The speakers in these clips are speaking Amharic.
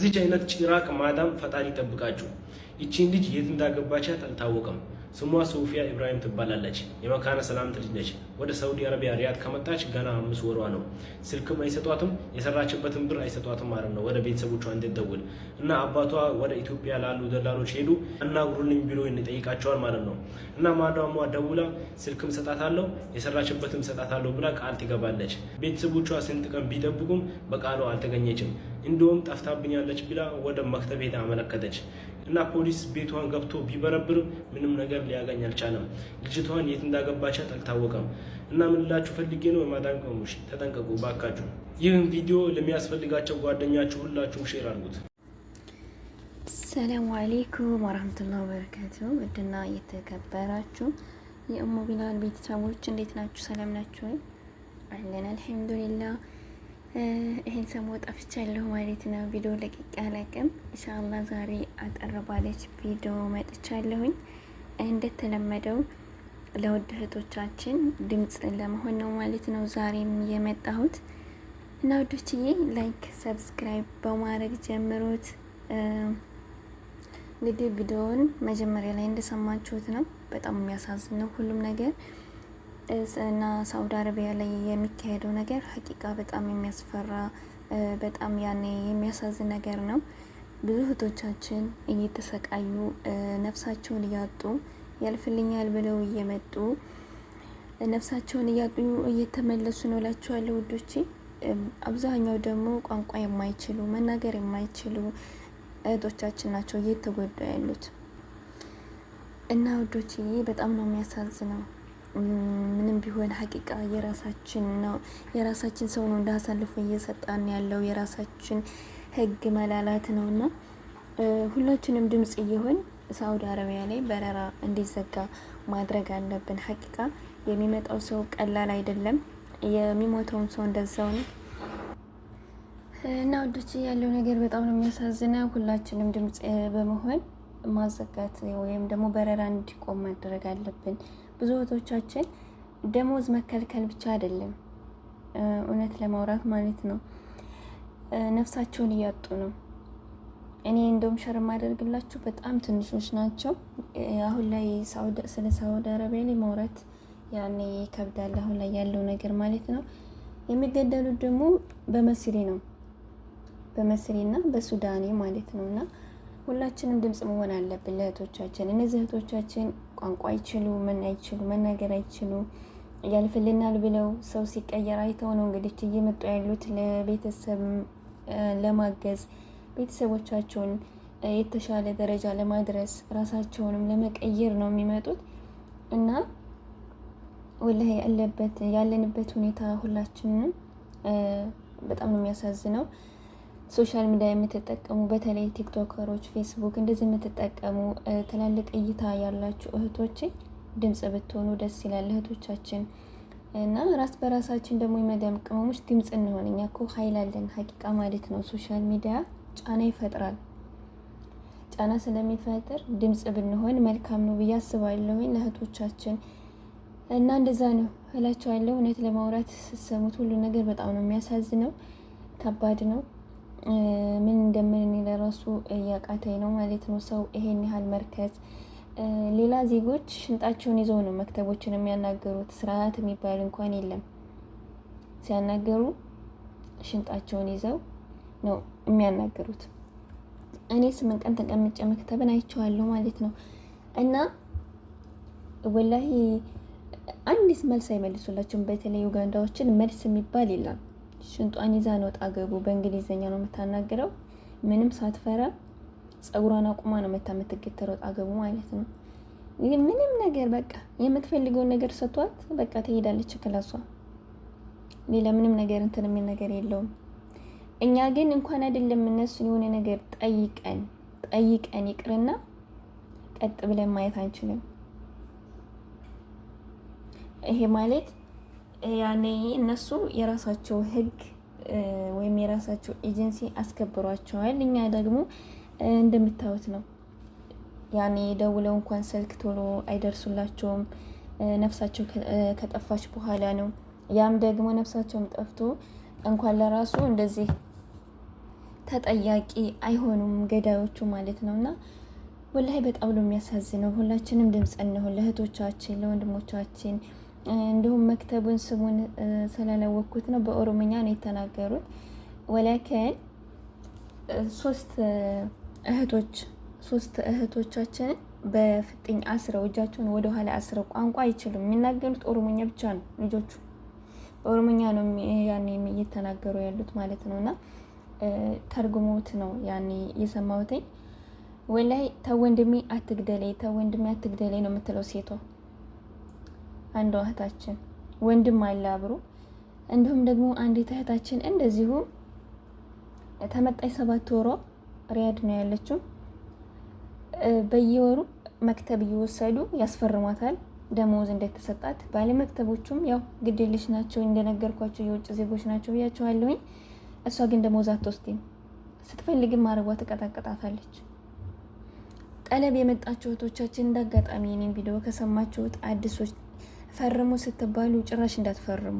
ከዚች አይነት ጭራቅ ማዳም ፈጣሪ ይጠብቃችሁ። ይቺን ልጅ የት እንዳገባቻት አልታወቀም። ስሟ ሶፊያ ኢብራሂም ትባላለች። የመካነ ሰላምት ልጅ ነች። ወደ ሳውዲ አረቢያ ሪያድ ከመጣች ገና 5 ወሯ ነው። ስልክም አይሰጧትም፣ የሰራችበትን ብር አይሰጧትም ማለት ነው ወደ ቤተሰቦቿ እንድትደውል እና አባቷ ወደ ኢትዮጵያ ላሉ ደላሎች ሄዱ አናግሩልኝ ብሎ ይጠይቃቸዋል ማለት ነው። እና ማዳሟ ደውላ ስልክም ሰጣታለሁ የሰራችበትም ሰጣታለሁ ብላ ቃል ትገባለች። ቤተሰቦቿ ስንት ቀን ቢጠብቁም በቃሏ አልተገኘችም። እንዲሁም ጠፍታብኛለች ብላ ወደ መክተብ ሄዳ አመለከተች እና ፖሊስ ቤቷን ገብቶ ቢበረብርም ምንም ነገር ሊያገኝ አልቻለም። ልጅቷን የት እንዳገባቻት አልታወቀም። እና ምን ልላችሁ ፈልጌ ነው፣ የማዳም ቅመሞች ተጠንቀቁ ባካችሁ። ይህን ቪዲዮ ለሚያስፈልጋቸው ጓደኛችሁ ሁላችሁም ሼር አድርጉት። ሰላሙ አሌይኩም ወራህመቱላሂ ወበረካቱ። ውድና የተከበራችሁ የኡሙ ቢላል ቤተሰቦች እንዴት ናችሁ? ሰላም ናችሁ ወይ? አለን አልሐምዱሊላህ። ይሄን ሰሞን ጠፍቻለሁ ማለት ነው። ቪዲዮ ለቅቄ አላቅም። ኢንሻአላህ ዛሬ አጠር ባለች ቪዲዮ መጥቻለሁኝ። እንደተለመደው ለውድ እህቶቻችን ድምጽ ለመሆን ነው ማለት ነው ዛሬም የመጣሁት እና ውዶችዬ ላይክ፣ ሰብስክራይብ በማድረግ ጀምሩት። እንግዲህ ቪዲዮውን መጀመሪያ ላይ እንደሰማችሁት ነው። በጣም የሚያሳዝን ነው ሁሉም ነገር እና ሳውዲ አረቢያ ላይ የሚካሄደው ነገር ሀቂቃ በጣም የሚያስፈራ በጣም ያኔ የሚያሳዝን ነገር ነው። ብዙ እህቶቻችን እየተሰቃዩ ነፍሳቸውን እያጡ ያልፍልኛል ብለው እየመጡ ነፍሳቸውን እያጡ እየተመለሱ ነው እላችኋለሁ ውዶቼ። አብዛኛው ደግሞ ቋንቋ የማይችሉ መናገር የማይችሉ እህቶቻችን ናቸው እየተጎዱ ያሉት እና ውዶቼ በጣም ነው የሚያሳዝነው። ምንም ቢሆን ሀቂቃ የራሳችን ነው የራሳችን ሰው ነው እንዳሳልፎ እየሰጣን ያለው የራሳችን ህግ መላላት ነውና ሁላችንም ድምጽ እየሆን ሳውዲ አረቢያ ላይ በረራ እንዲዘጋ ማድረግ አለብን። ሀቂቃ የሚመጣው ሰው ቀላል አይደለም፣ የሚሞተውም ሰው እንደዛው ነው እና ወዶች ያለው ነገር በጣም ነው የሚያሳዝነው። ሁላችንም ድምጽ በመሆን ማዘጋት ወይም ደግሞ በረራ እንዲቆም ማድረግ አለብን። ብዙ እህቶቻችን ደሞዝ መከልከል ብቻ አይደለም እውነት ለማውራት ማለት ነው ነፍሳቸውን እያጡ ነው። እኔ እንደውም ሸር ማደርግላችሁ በጣም ትንሾች ናቸው። አሁን ላይ ስለ ሳውዲ አረቢያ ላይ ማውራት ያኔ ይከብዳል አሁን ላይ ያለው ነገር ማለት ነው። የሚገደሉት ደግሞ በመስሪ ነው በመስሪና በሱዳኔ ማለት ነውና ሁላችንም ድምጽ መሆን አለብን ለእህቶቻችን። እነዚህ እህቶቻችን ቋንቋ አይችሉ መናገር አይችሉ ያልፍልናል ብለው ሰው ሲቀየር አይተው ነው እንግዲህ እየመጡ ያሉት ለቤተሰብ ለማገዝ ቤተሰቦቻቸውን የተሻለ ደረጃ ለማድረስ ራሳቸውንም ለመቀየር ነው የሚመጡት እና ወላሂ ያለንበት ሁኔታ ሁላችንም በጣም ነው የሚያሳዝነው። ሶሻል ሚዲያ የምትጠቀሙ በተለይ ቲክቶከሮች፣ ፌስቡክ እንደዚህ የምትጠቀሙ ትላልቅ እይታ ያላችሁ እህቶቼ ድምጽ ብትሆኑ ደስ ይላል እህቶቻችን እና ራስ በራሳችን ደግሞ የመዳም ቅመሞች ድምጽ እንሆን። እኛ እኮ ኃይል አለን ሀቂቃ ማለት ነው። ሶሻል ሚዲያ ጫና ይፈጥራል። ጫና ስለሚፈጥር ድምጽ ብንሆን መልካም ነው ብዬ አስባለሁ ለእህቶቻችን እና እንደዛ ነው እላቸዋለሁ። እውነት ለማውራት ስትሰሙት ሁሉ ነገር በጣም ነው የሚያሳዝነው፣ ከባድ ነው። ምን እንደምን ለራሱ ያቃተኝ ነው ማለት ነው። ሰው ይሄን ያህል መርከዝ ሌላ ዜጎች ሽንጣቸውን ይዘው ነው መክተቦችን የሚያናገሩት። ስርዓት የሚባል እንኳን የለም። ሲያናገሩ ሽንጣቸውን ይዘው ነው የሚያናገሩት። እኔ 8 ቀን ተቀምጬ መክተብን አይቼዋለሁ ማለት ነው እና ወላሂ አንዲስ መልስ አይመልሱላቸውም። በተለይ ኡጋንዳዎችን መልስ የሚባል የለም። ሽንጧን ይዛ ነው ጣገቡ። በእንግሊዘኛ ነው የምታናግረው። ምንም ሳትፈራ ጸጉሯን አቁማ ነው የምትገተረው ጣገቡ ማለት ነው። ምንም ነገር በቃ የምትፈልገውን ነገር ሰጥቷት በቃ ትሄዳለች ክላሷ። ሌላ ምንም ነገር እንትን የሚል ነገር የለውም። እኛ ግን እንኳን አይደለም እነሱን የሆነ ነገር ጠይቀን ይቅርና ቀጥ ብለን ማየት አንችልም። ይሄ ማለት ያኔ እነሱ የራሳቸው ህግ ወይም የራሳቸው ኤጀንሲ አስከብሯቸዋል። እኛ ደግሞ እንደምታዩት ነው ያኔ ደውለው እንኳን ስልክ ቶሎ አይደርሱላቸውም። ነፍሳቸው ከጠፋች በኋላ ነው። ያም ደግሞ ነፍሳቸውም ጠፍቶ እንኳን ለራሱ እንደዚህ ተጠያቂ አይሆኑም ገዳዮቹ ማለት ነውና ወላሂ በጣም ነው የሚያሳዝነው። ሁላችንም ድምጽ እንሆን ለእህቶቻችን፣ ለወንድሞቻችን። እንዲሁም መክተቡን ስሙን ስላላወቅኩት ነው በኦሮምኛ ነው የተናገሩት። ወላከን ሶስት እህቶቻችንን በፍጥኝ አስረው እጃቸውን ወደ ኋላ አስረው ቋንቋ አይችሉም፣ የሚናገሩት ኦሮሞኛ ብቻ ነው። ልጆቹ በኦሮሞኛ ነው ያኔ እየተናገሩ ያሉት ማለት ነውና ተርጉሞት ነው ያኔ የሰማሁትኝ። ወላይ ተወንድሜ አትግደለኝ ነው የምትለው ሴቷ አንዷ እህታችን። ወንድም አለ አብሮ። እንዲሁም ደግሞ አንዲት እህታችን እንደዚሁ ተመጣይ 7 ወሯ ሪያድ ነው ያለችው። በየወሩ መክተብ እየወሰዱ ያስፈርሟታል ደሞዝ እንደተሰጣት። ባለ መክተቦቹም ያው ግዴለሽ ናቸው እንደነገርኳቸው የውጭ ዜጎች ናቸው ብያቸዋለሁኝ። እሷ ግን ደሞዝ አትወስድም። ስትፈልግም አረቧ ትቀጣቀጣታለች። ጠለብ የመጣችሁ እህቶቻችን እንዳጋጣሚ የኔን ቪዲዮ ከሰማችሁት አዲሶች ፈርሙ ስትባሉ ጭራሽ እንዳትፈርሙ።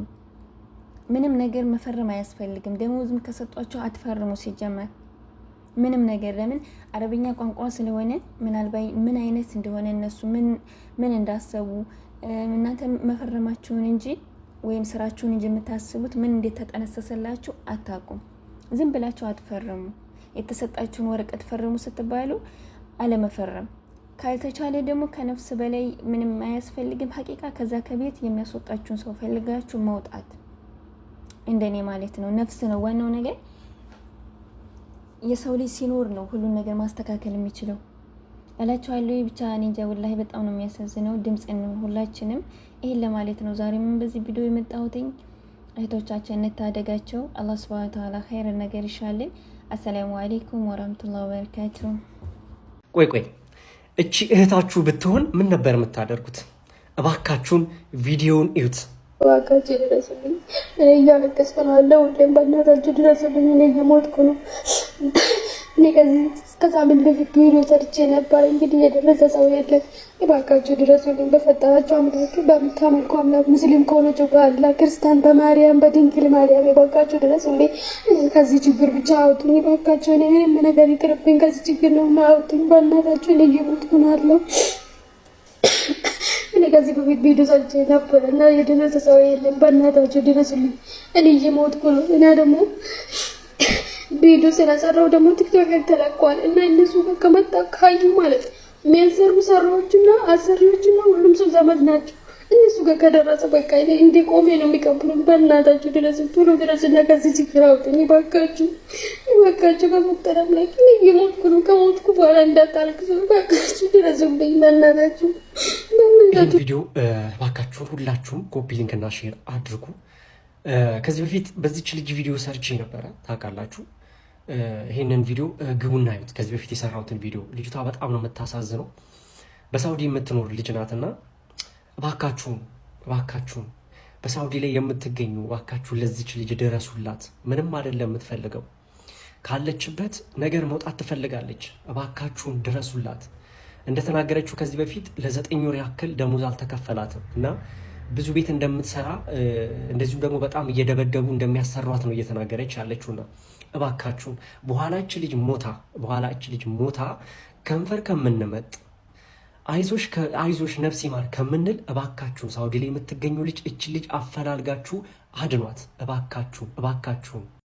ምንም ነገር መፈረም አያስፈልግም። ደሞዝም ከሰጧቸው አትፈርሙ። ሲጀመር ምንም ነገር ለምን አረብኛ ቋንቋ ስለሆነ ምናልባት ምን አይነት እንደሆነ እነሱ ምን እንዳሰቡ እናንተ መፈረማችሁን እንጂ ወይም ስራችሁን እንጂ የምታስቡት ምን እንዴት ተጠነሰሰላችሁ አታውቁም። ዝም ብላችሁ አትፈርሙ። የተሰጣችሁን ወረቀት ፈርሙ ስትባሉ አለመፈረም፣ ካልተቻለ ደግሞ ከነፍስ በላይ ምንም አያስፈልግም። ሀቂቃ ከዛ ከቤት የሚያስወጣችሁን ሰው ፈልጋችሁ መውጣት እንደኔ ማለት ነው። ነፍስ ነው ዋናው ነገር። የሰው ልጅ ሲኖር ነው ሁሉን ነገር ማስተካከል የሚችለው እላችኋለሁ። ብቻ እኔ እንጃ ወላሂ በጣም ነው የሚያሳዝነው። ድምጽ እንሆን ሁላችንም። ይሄን ለማለት ነው ዛሬም በዚህ ቪዲዮ የመጣሁትኝ። እህቶቻችን እንታደጋቸው። አላህ ሱብሃነሁ ወተዓላ ኸይር ነገር ይሻልን። አሰላሙ አለይኩም ወራህመቱላሂ ወበረካቱ። ቆይ እቺ እህታችሁ ብትሆን ምን ነበር የምታደርጉት? እባካችሁን ቪዲዮውን እዩት። እባካችሁ ድረሱልኝ። እኔ እያለቀስኩ ነው አለ ሁሌም በእናታችሁ ድረሱልኝ። እኔ እየሞትኩ ነው። እኔ እስከ ሳምንት በፊት ቪዲዮ ሰርቼ ነበር። እንግዲህ የደረሰ ሰው የለም። እባካችሁ ድረሱልኝ በፈጠራችሁ አምላክ። በምታመልኩ አምላክ ሙስሊም ከሆነችው በአላህ ክርስቲያን በማርያም በድንግል ማርያም እባካችሁ ድረሱልኝ። ከዚህ ችግር ብቻ አውጡኝ እባካችሁ። እኔ ምንም ነገር ይቅርብኝ። ከዚህ ችግር ነው አውጡኝ በእናታችሁ። እኔ እየሞትኩ ነው አለው። እኔ ከዚህ በፊት ቪዲዮ ሰርቼ ነበር እና የደረሰ ሰው የለም። በእናታችሁ ድረሱልኝ። እኔ እየሞትኩ ነው። እና ደግሞ ቪዲዮ ስለሰራው ደግሞ ቲክቶክ ላይ ተለቋል እና እነሱ ከመጣ ካዩ ማለት የሚያሰሩ ሰራዎችና አሰሪዎችና ሁሉም ሰው ዘመድ ናቸው። እነሱ ጋር ከደረሰ በቃ እኔ እንደ ቆሜ ነው የሚቀብሩኝ። በእናታችሁ ድረስ ቶሎ ድረስና ከዚህ ችግር አውጡኝ እባካችሁ። ከመጠረም ላይ እኔ እየሞትኩ ነው። ከሞትኩ በኋላ እንዳታለቅሱ እባካችሁ ድረሱልኝ በእናታችሁ። ይህን ቪዲዮ እባካችሁን ሁላችሁም ኮፒ ሊንክና ሼር አድርጉ። ከዚህ በፊት በዚች ልጅ ቪዲዮ ሰርቼ ነበረ ታውቃላችሁ። ይህንን ቪዲዮ ግቡና እዩት። ከዚህ በፊት የሰራሁትን ቪዲዮ ልጅቷ በጣም ነው የምታሳዝነው። በሳውዲ የምትኖር ልጅ ናትና እባካችሁን በሳውዲ ላይ የምትገኙ እባካችሁን ለዚች ልጅ ድረሱላት። ምንም አይደለም የምትፈልገው፣ ካለችበት ነገር መውጣት ትፈልጋለች። እባካችሁን ድረሱላት። እንደተናገረችው ከዚህ በፊት ለ9 ወር ያክል ደሞዝ አልተከፈላትም እና ብዙ ቤት እንደምትሰራ እንደዚሁም ደግሞ በጣም እየደበደቡ እንደሚያሰሯት ነው እየተናገረች ያለችውና እባካችሁን በኋላ እች ልጅ ሞታ ከንፈር ከምንመጥ አይዞሽ ነፍስ ይማር ከምንል እባካችሁን ሳውዲ ላይ የምትገኙ ልጅ እች ልጅ አፈላልጋችሁ አድኗት። እባካችሁን